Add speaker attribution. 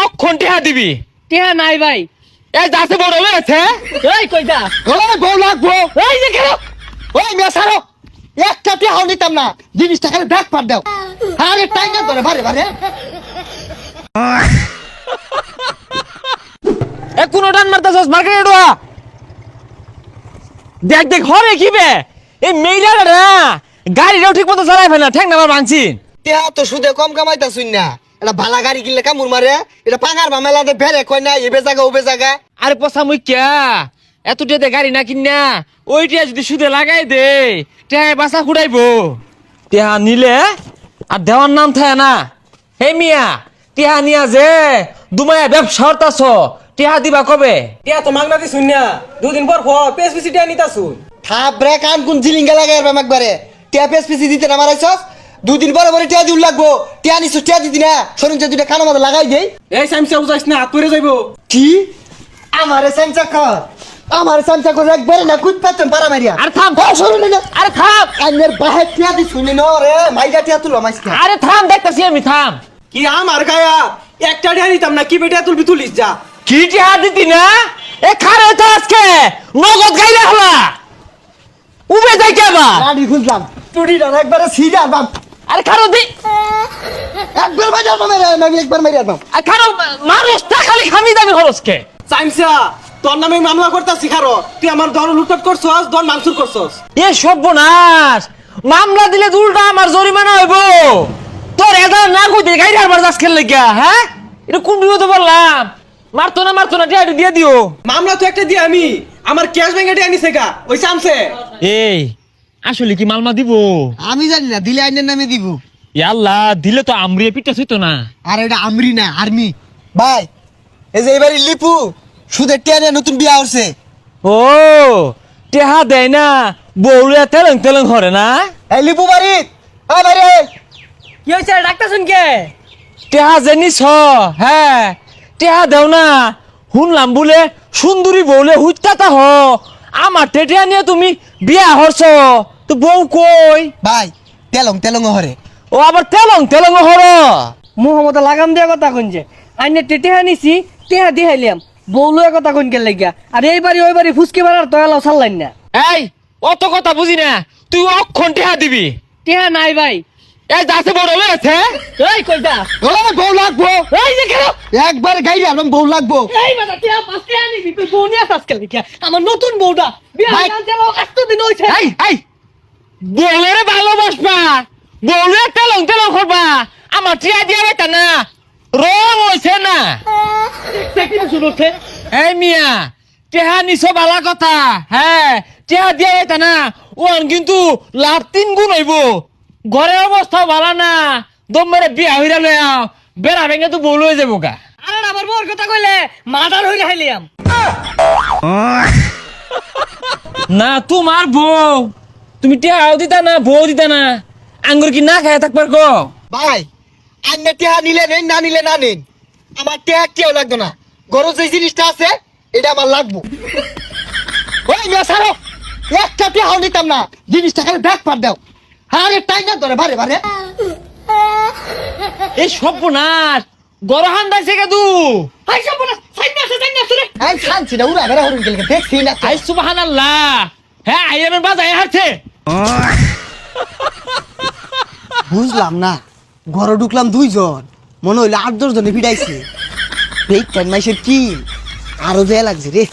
Speaker 1: অক্ষণ টিহা দিবি।
Speaker 2: টিহা নাই ভাই।
Speaker 1: এই যাচ্ছে বড় হয়েছে।
Speaker 2: এই কই যা?
Speaker 3: ওই বউ লাগবো।
Speaker 2: এই যে কেন?
Speaker 3: ওই মেয়ে সারো, একটা টিহাও নিতাম না, জিনিসটা খালি ব্যাগ পার দাও। আরে টাইগার ধরে বারে বারে।
Speaker 1: এ কোন টান মারতাছস মার্কেটে ডোয়া। দেখ দেখ হরে কি বে এই মেইলার না গাড়িটাও ঠিক মতো চালাই ফেলে না, ঠ্যাং নামার ভাঙছি।
Speaker 3: টিহা তো সুদে কম কামাইতা শুন না, এটা ভালা গাড়ি কিনলে কামুর মারে, এটা পাঙার মামেলাতে ফেরে কয় না এবে জায়গা ওবে জায়গা।
Speaker 1: আরে পচা মুই ক্যা এত টিয়াতে গাড়ি না কিনা ওইটা যদি সুদে লাগাই দে টেহা বাসা খুঁড়াইবো। টেহা নিলে আর দেওয়ার নাম থাকে না। হে মিয়া টেহা নিয়া যে দুমায়া ব্যবসা হতাছ টেহা দিবা কবে?
Speaker 4: টিয়া তো মাগনা দি শুন না, দুদিন পর পেসপিসি টিয়া নিতা শুন।
Speaker 3: থাপ রে কান কোন জিলিঙ্গা লাগাই আর একবারে। টিয়া পেস পিসি দিতে না মারাইছস, দুদিন পরে পরে টিয়া দিউল লাগবো। টিয়া নিছস টিয়া দিতি না, শরীর দুইটা কানো মাথা লাগাই দেই।
Speaker 4: এই সাইমসা উজাইস না, হাত পরে যাইবো।
Speaker 3: কি আমারে সামচা কর, আমারে সামচা করে একবারে না কুত পাচ্ছেন পারা মারিয়া।
Speaker 1: আরে থাম
Speaker 3: শরীর না,
Speaker 1: আরে থাম
Speaker 3: আইনের বাহে টিয়া দি শুনি ন রে, মাইজা টিয়া তুলো মাইসকা।
Speaker 1: আরে থাম দেখতাছি আমি থাম।
Speaker 4: কি আমার গায়া একটা টিয়া নিতাম না, কি বেটা তুলবি তুলিস যা।
Speaker 1: কি টেহা দিতি না এ খারে তো আজকে নগদ গাইলে হলা উবে যাই কেবা।
Speaker 3: গাড়ি খুঁজলাম টুটিটা একবারে সিজা বাপ।
Speaker 1: আরে খারো দি
Speaker 3: একবার বাজার মারে আমি একবার মারিয়া দাও।
Speaker 1: আর খারো মানুষ তা খালি খামি দামি খরচকে।
Speaker 4: সাইমসা তোর নামে মামলা করতাছি খারো, তুই আমার দর লুটপাট করছস, দর মাংসুর করছস।
Speaker 1: এ সর্বনাশ মামলা দিলে উল্টা আমার জরিমানা হইব। তোর এটা না কইতে গাইরে আবার যাস খেল লাগিয়া। হ্যাঁ এটা কোন বিপদে বললাম। মারতো না টিয়াটা দিয়ে দিও।
Speaker 4: মামলা তো একটা দিয়ে আমি আমার ক্যাশ ব্যাংকে টিয়া নিছে গা ওই সামসে।
Speaker 1: এই আসলে কি মালমা দিব?
Speaker 3: আমি জানি না, দিলে আইনের নামে দিব।
Speaker 1: আল্লাহ দিলে তো আমরিয়ে পিটা হইতো না।
Speaker 3: আর এটা আমরি না আর্মি। ভাই এই যে এবারে লিপু সুদের টিয়া নিয়ে নতুন বিয়া হচ্ছে।
Speaker 1: ও টেহা দেয় না বউলে তেলেং তেলেং হরে না।
Speaker 3: এই লিপু বাড়ি বাড়ি
Speaker 2: কি হইছে ডাক্তার শুন কে?
Speaker 1: টেহা জানিস হ্যাঁ টেহা দেও না শুনলাম বলে সুন্দরী বউলে হুইতা হ আমার টেটিয়া নিয়ে তুমি বিয়া হরছ তো বউ কই?
Speaker 3: ভাই তেলং তেলং হরে।
Speaker 1: ও আবার তেলং তেলং হর।
Speaker 2: মুহম্মদ লাগাম দিয়া কথা কইছে। আইনে টেহা নিছি, টেহা দিহাইলাম। বউলো কথা কইন কে লাগিয়া। আর এই বাড়ি ওই বাড়ি ফুসকে বাড়ার তয়ালাও ছাড়লাইন না।
Speaker 1: এই অত কথা বুঝি না, তুই অক্ষণ টেহা দিবি।
Speaker 2: টেহা নাই ভাই।
Speaker 1: এই যাচ্ছে বড় হয়েছে।
Speaker 2: এই কই যা?
Speaker 3: ও বউ লাগবো।
Speaker 2: এই যে কেন?
Speaker 3: একবার গাইলে আর বউ লাগবো।
Speaker 2: এই বাবা টেহা পাঁচ টেহা নিবি, তুই বউ নিয়ে আসাস কে লাগিয়া? আমার নতুন বউটা বিয়া
Speaker 3: ভাই।
Speaker 2: গান চালাও 8 দিন হইছে।
Speaker 1: এই বউলেরে ভালোবাসবা বউলে তেলং তেলং করবা আমার টিয়া দিয়া বেটা না রং হইছে না।
Speaker 2: দেখি না শুনছে।
Speaker 1: এই মিয়া টেহা নিছো বালা কথা। হ্যাঁ টেহা দিয়া বেটা না ওন কিন্তু লাভ 3 গুণ হইব। ঘরের অবস্থা ভালো না, দম মেরে বিয়া হইরা লই আও বেড়া ভেঙে তো বউ লই যাবো গা।
Speaker 2: আরে আমার বউর কথা কইলে মাদার হইরা হাইলিয়াম।
Speaker 1: না তোমার বউ তুমি টেহাও দিতা না বউ দিতা না আঙ্গুর কি না খায় থাকবার কো?
Speaker 3: ভাই আইনে টিয়া নিলে নেন না নিলে না নেন, আমার টিয়া কেউ লাগতো না। গরজ যে জিনিসটা আছে এটা আমার লাগবো। ওই মেয়ে সারো, একটা টিয়াও নিতাম না, জিনিসটা খালি ব্যাগ পার দাও। আরে টাইগার ধরে বারে বারে।
Speaker 1: এই সর্বনাশ গরহান দাইছে কেদু।
Speaker 2: হাই সবনা সাইনা রে।
Speaker 3: এই শান্তি না উড়া বেড়া হরুন গেলে দেখছি না।
Speaker 1: আই সুবহানাল্লাহ। হ্যাঁ আইয়ামের বাজায় হারছে।
Speaker 3: বুঝলাম না, ঘরে ঢুকলাম 2 জন, মনে হইলো 8-10 জনে ভিড়াইছে। এই টাইম মাইসের কি আরো দেয়া লাগছে রে।